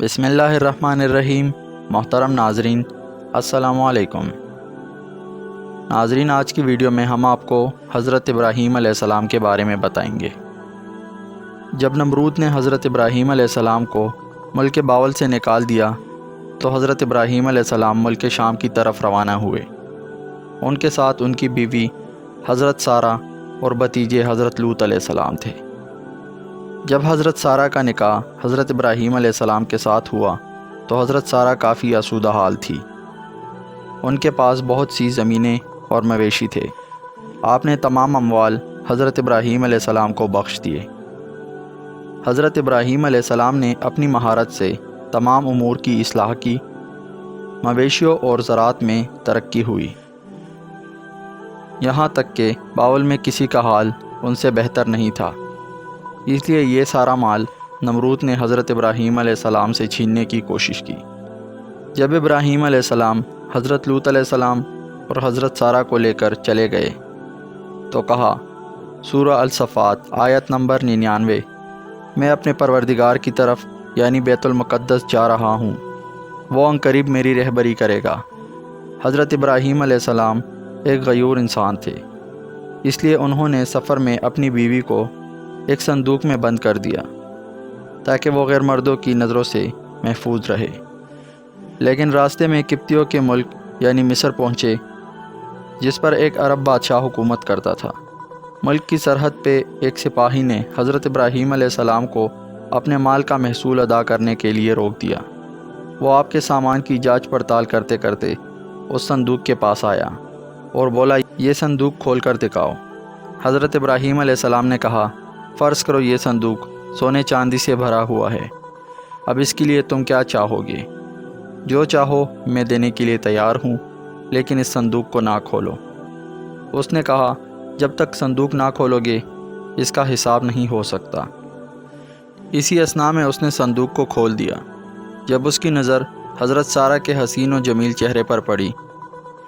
بسم اللہ الرحمن الرحیم۔ محترم ناظرین، السلام علیکم۔ ناظرین، آج کی ویڈیو میں ہم آپ کو حضرت ابراہیم علیہ السلام کے بارے میں بتائیں گے۔ جب نمرود نے حضرت ابراہیم علیہ السلام کو ملک باول سے نکال دیا تو حضرت ابراہیم علیہ السلام ملک شام کی طرف روانہ ہوئے۔ ان کے ساتھ ان کی بیوی حضرت سارہ اور بھتیجے حضرت لوط علیہ السلام تھے۔ جب حضرت سارہ کا نکاح حضرت ابراہیم علیہ السلام کے ساتھ ہوا تو حضرت سارہ کافی آسودہ حال تھی۔ ان کے پاس بہت سی زمینیں اور مویشی تھے۔ آپ نے تمام اموال حضرت ابراہیم علیہ السلام کو بخش دیے۔ حضرت ابراہیم علیہ السلام نے اپنی مہارت سے تمام امور کی اصلاح کی۔ مویشیوں اور زراعت میں ترقی ہوئی، یہاں تک کہ باول میں کسی کا حال ان سے بہتر نہیں تھا۔ اس لیے یہ سارا مال نمرود نے حضرت ابراہیم علیہ السلام سے چھیننے کی کوشش کی۔ جب ابراہیم علیہ السلام حضرت لوط علیہ السلام اور حضرت سارہ کو لے کر چلے گئے تو کہا، سورہ الصفات آیت نمبر 99، میں اپنے پروردگار کی طرف یعنی بیت المقدس جا رہا ہوں، وہ عنقریب میری رہبری کرے گا۔ حضرت ابراہیم علیہ السلام ایک غیور انسان تھے، اس لیے انہوں نے سفر میں اپنی بیوی کو ایک صندوق میں بند کر دیا تاکہ وہ غیر مردوں کی نظروں سے محفوظ رہے۔ لیکن راستے میں قبطیوں کے ملک یعنی مصر پہنچے، جس پر ایک عرب بادشاہ حکومت کرتا تھا۔ ملک کی سرحد پہ ایک سپاہی نے حضرت ابراہیم علیہ السلام کو اپنے مال کا محصول ادا کرنے کے لیے روک دیا۔ وہ آپ کے سامان کی جانچ پڑتال کرتے کرتے اس صندوق کے پاس آیا اور بولا، یہ صندوق کھول کر دکھاؤ۔ حضرت ابراہیم علیہ السلام نے کہا، فرض کرو یہ صندوق سونے چاندی سے بھرا ہوا ہے، اب اس کے لیے تم کیا چاہو گے؟ جو چاہو میں دینے کے لیے تیار ہوں، لیکن اس صندوق کو نہ کھولو۔ اس نے کہا، جب تک صندوق نہ کھولو گے اس کا حساب نہیں ہو سکتا۔ اسی اثناء میں اس نے صندوق کو کھول دیا۔ جب اس کی نظر حضرت سارہ کے حسین و جمیل چہرے پر پڑی،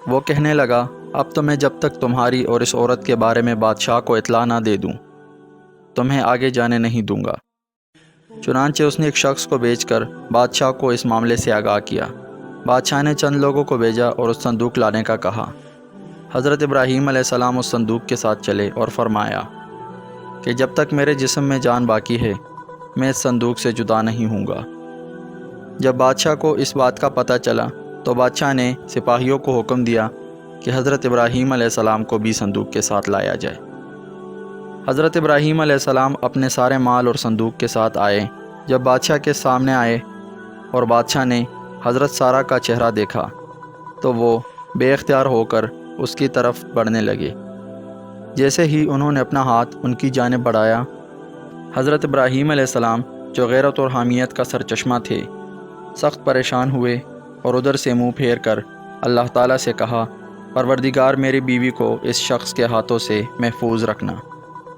وہ کہنے لگا، اب تو میں جب تک تمہاری اور اس عورت کے بارے میں بادشاہ کو اطلاع نہ دے دوں تمہیں آگے جانے نہیں دوں گا۔ چنانچہ اس نے ایک شخص کو بھیج کر بادشاہ کو اس معاملے سے آگاہ کیا۔ بادشاہ نے چند لوگوں کو بھیجا اور اس صندوق لانے کا کہا۔ حضرت ابراہیم علیہ السلام اس صندوق کے ساتھ چلے اور فرمایا کہ جب تک میرے جسم میں جان باقی ہے میں اس صندوق سے جدا نہیں ہوں گا۔ جب بادشاہ کو اس بات کا پتہ چلا تو بادشاہ نے سپاہیوں کو حکم دیا کہ حضرت ابراہیم علیہ السلام کو بھی صندوق کے ساتھ لایا جائے۔ حضرت ابراہیم علیہ السلام اپنے سارے مال اور صندوق کے ساتھ آئے۔ جب بادشاہ کے سامنے آئے اور بادشاہ نے حضرت سارہ کا چہرہ دیکھا تو وہ بے اختیار ہو کر اس کی طرف بڑھنے لگے۔ جیسے ہی انہوں نے اپنا ہاتھ ان کی جانب بڑھایا، حضرت ابراہیم علیہ السلام جو غیرت اور حامیت کا سرچشمہ تھے سخت پریشان ہوئے اور ادھر سے منہ پھیر کر اللہ تعالیٰ سے کہا، پروردگار میری بیوی کو اس شخص کے ہاتھوں سے محفوظ رکھنا۔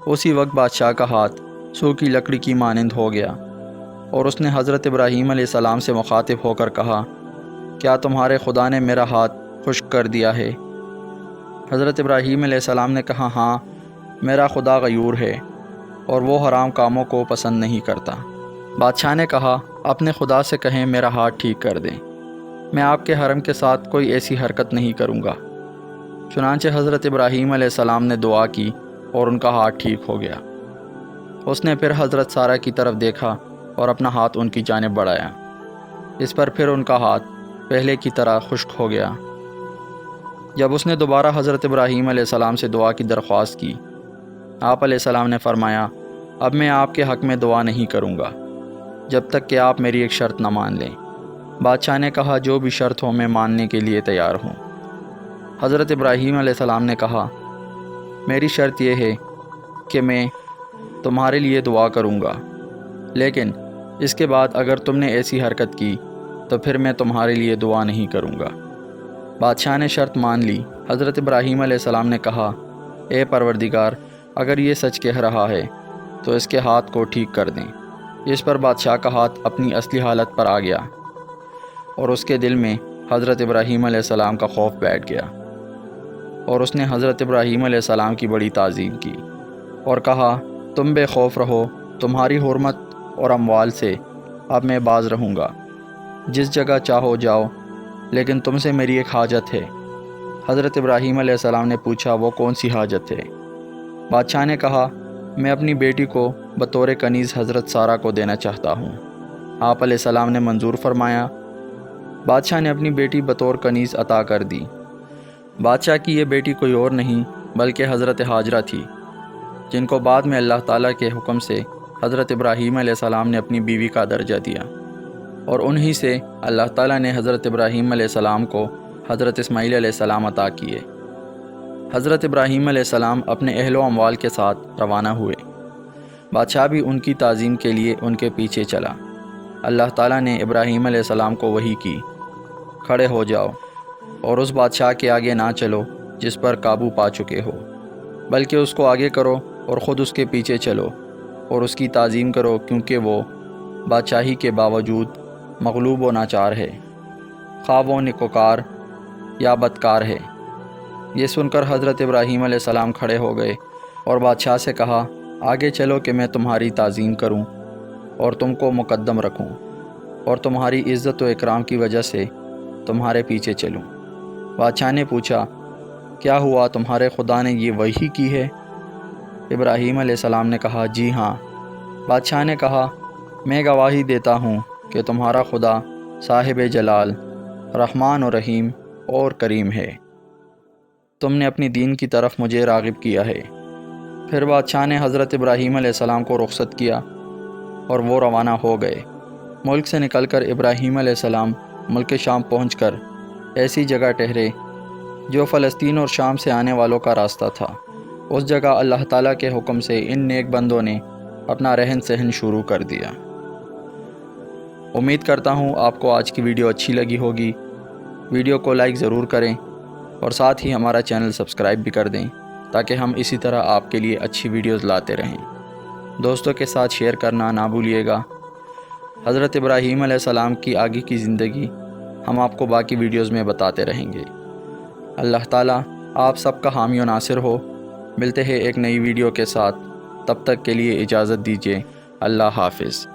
اسی وقت بادشاہ کا ہاتھ سوکھی لکڑی کی مانند ہو گیا اور اس نے حضرت ابراہیم علیہ السلام سے مخاطب ہو کر کہا، کیا تمہارے خدا نے میرا ہاتھ خشک کر دیا ہے؟ حضرت ابراہیم علیہ السلام نے کہا، ہاں، میرا خدا غیور ہے اور وہ حرام کاموں کو پسند نہیں کرتا۔ بادشاہ نے کہا، اپنے خدا سے کہیں میرا ہاتھ ٹھیک کر دیں، میں آپ کے حرم کے ساتھ کوئی ایسی حرکت نہیں کروں گا۔ چنانچہ حضرت ابراہیم علیہ السلام نے دعا کی اور ان کا ہاتھ ٹھیک ہو گیا۔ اس نے پھر حضرت سارہ کی طرف دیکھا اور اپنا ہاتھ ان کی جانب بڑھایا۔ اس پر پھر ان کا ہاتھ پہلے کی طرح خشک ہو گیا۔ جب اس نے دوبارہ حضرت ابراہیم علیہ السلام سے دعا کی درخواست کی، آپ علیہ السلام نے فرمایا، اب میں آپ کے حق میں دعا نہیں کروں گا جب تک کہ آپ میری ایک شرط نہ مان لیں۔ بادشاہ نے کہا، جو بھی شرط ہو میں ماننے کے لیے تیار ہوں۔ حضرت ابراہیم علیہ السلام نے کہا، میری شرط یہ ہے کہ میں تمہارے لیے دعا کروں گا، لیکن اس کے بعد اگر تم نے ایسی حرکت کی تو پھر میں تمہارے لیے دعا نہیں کروں گا۔ بادشاہ نے شرط مان لی۔ حضرت ابراہیم علیہ السلام نے کہا، اے پروردگار، اگر یہ سچ کہہ رہا ہے تو اس کے ہاتھ کو ٹھیک کر دیں۔ اس پر بادشاہ کا ہاتھ اپنی اصلی حالت پر آ گیا اور اس کے دل میں حضرت ابراہیم علیہ السلام کا خوف بیٹھ گیا اور اس نے حضرت ابراہیم علیہ السلام کی بڑی تعظیم کی اور کہا، تم بے خوف رہو، تمہاری حرمت اور اموال سے اب میں باز رہوں گا۔ جس جگہ چاہو جاؤ، لیکن تم سے میری ایک حاجت ہے۔ حضرت ابراہیم علیہ السلام نے پوچھا وہ کون سی حاجت ہے؟ بادشاہ نے کہا میں اپنی بیٹی کو بطور کنیز حضرت سارہ کو دینا چاہتا ہوں۔ آپ علیہ السلام نے منظور فرمایا۔ بادشاہ نے اپنی بیٹی بطور کنیز عطا کر دی۔ بادشاہ کی یہ بیٹی کوئی اور نہیں بلکہ حضرت ہاجرہ تھی، جن کو بعد میں اللہ تعالیٰ کے حکم سے حضرت ابراہیم علیہ السلام نے اپنی بیوی کا درجہ دیا، اور انہی سے اللہ تعالیٰ نے حضرت ابراہیم علیہ السلام کو حضرت اسماعیل علیہ السلام عطا کیے۔ حضرت ابراہیم علیہ السلام اپنے اہل و اموال کے ساتھ روانہ ہوئے۔ بادشاہ بھی ان کی تعظیم کے لیے ان کے پیچھے چلا۔ اللہ تعالیٰ نے ابراہیم علیہ السلام کو وحی کی، کھڑے ہو جاؤ اور اس بادشاہ کے آگے نہ چلو جس پر قابو پا چکے ہو، بلکہ اس کو آگے کرو اور خود اس کے پیچھے چلو اور اس کی تعظیم کرو، کیونکہ وہ بادشاہی کے باوجود مغلوب و ناچار ہے، خواہ وہ نیکوکار یا بدکار ہے۔ یہ سن کر حضرت ابراہیم علیہ السلام کھڑے ہو گئے اور بادشاہ سے کہا آگے چلو کہ میں تمہاری تعظیم کروں اور تم کو مقدم رکھوں اور تمہاری عزت و اکرام کی وجہ سے تمہارے پیچھے چلوں۔ بادشاہ نے پوچھا کیا ہوا، تمہارے خدا نے یہ وحی کی ہے؟ ابراہیم علیہ السلام نے کہا جی ہاں۔ بادشاہ نے کہا میں گواہی دیتا ہوں کہ تمہارا خدا صاحب جلال، رحمان و رحیم اور کریم ہے۔ تم نے اپنی دین کی طرف مجھے راغب کیا ہے۔ پھر بادشاہ نے حضرت ابراہیم علیہ السلام کو رخصت کیا اور وہ روانہ ہو گئے۔ ملک سے نکل کر ابراہیم علیہ السلام ملک شام پہنچ کر ایسی جگہ ٹھہرے جو فلسطین اور شام سے آنے والوں کا راستہ تھا۔ اس جگہ اللہ تعالیٰ کے حکم سے ان نیک بندوں نے اپنا رہن سہن شروع کر دیا۔ امید کرتا ہوں آپ کو آج کی ویڈیو اچھی لگی ہوگی۔ ویڈیو کو لائک ضرور کریں اور ساتھ ہی ہمارا چینل سبسکرائب بھی کر دیں تاکہ ہم اسی طرح آپ کے لیے اچھی ویڈیوز لاتے رہیں۔ دوستوں کے ساتھ شیئر کرنا نہ بھولیے گا۔ حضرت ابراہیم علیہ السلام کی آگے کی زندگی ہم آپ کو باقی ویڈیوز میں بتاتے رہیں گے۔ اللہ تعالیٰ آپ سب کا حامی و ناصر ہو۔ ملتے ہیں ایک نئی ویڈیو کے ساتھ، تب تک کے لیے اجازت دیجیے۔ اللہ حافظ۔